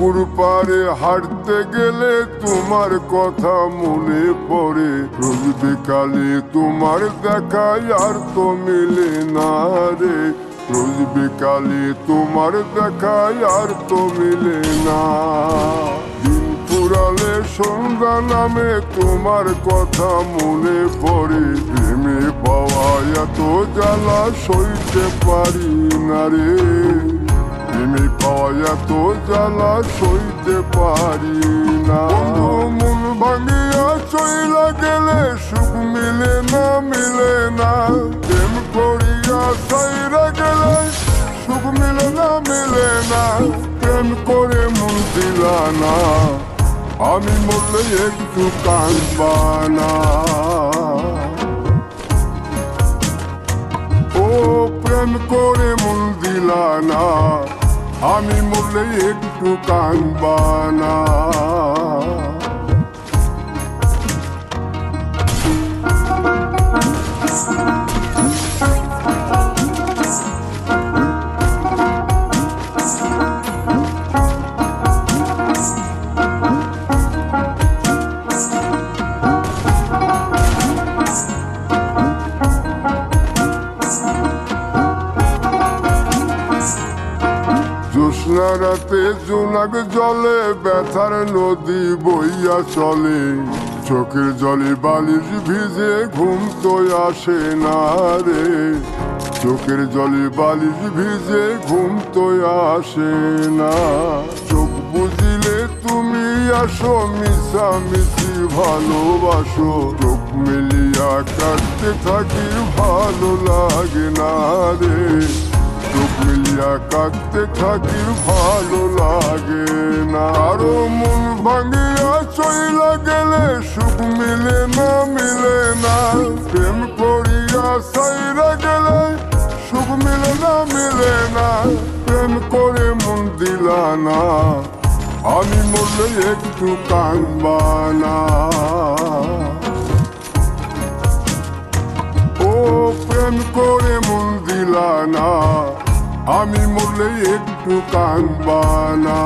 পুকুর পাড়ে হাঁটতে গেলে তোমার কথা মনে পড়ে, রোজ বিকালে তোমার দেখায় আর তো মিলে না রে, রোজ বিকালে তোমার দেখায় আর তো মিলে না। দিন ফুরালে সন্ধ্যা নামে তোমার কথা মনে পড়ে, প্রেমে পাওয়া এত জ্বালা সইতে পারি না রে, প্রেমে পাওয়া এত জ্বালা সইতে পারি না। মন ভাঙিয়া চইলা গেলে সুখ মিলে না, মিলে না, প্রেম করিয়া সাইরা গেলে সুখ মিলে না, মিলে না, প্রেম করে মন দিলা না, আমি মরলে একটু কাঁদবা না। ও প্রেম করে মন দিলা না, আমি মরলে একটু কাঁদবা না। জ্যোৎস্না রাতে জোনাক জলে ব্যথার নদী বইয়া চলে, চোখের জলে বালিশ ভিজে ঘুম তো আসে না রে, চোখের জলে বালিশ ভিজে ঘুম তো আসে না। চোখ বুঝিলে তুমি আসো, মিশামিশি ভালোবাসো, চোখ মিলিয়া কাটতে থাকি ভালো লাগে না রে, চোখ মিলিয়া কাঁদতে থাকি ভালো লাগে না। আরো মন ভাঙিয়া চইলা গেলে সুখ মিলে না, মিলে না, প্রেম করিয়া সাইরা গেলে সুখ মিলে না, মিলে না, প্রেম করে মন দিলা না, আমি মরলে একটু কাঁদবা না। ও প্রেম করে মন দিলা না, আমি মরলে একটু কাঁদবা না।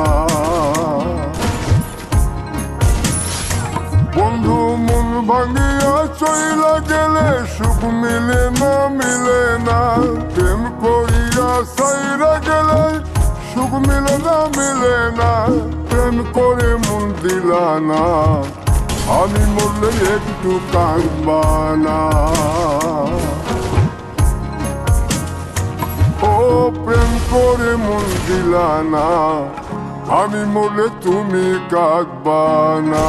বন্ধু মন ভাঙিয়া চইলা গেলে সুখ মিলে না, মিলে না, প্রেম করিয়া সাইরা গেলে সুখ মিলে না, মিলে না, প্রেম করে মন দিলা না, আমি মরলে একটু কাঁদবা না। ও প্রেম করে মন দিলা না, আমি মরলে তুমি কাঁদবা না।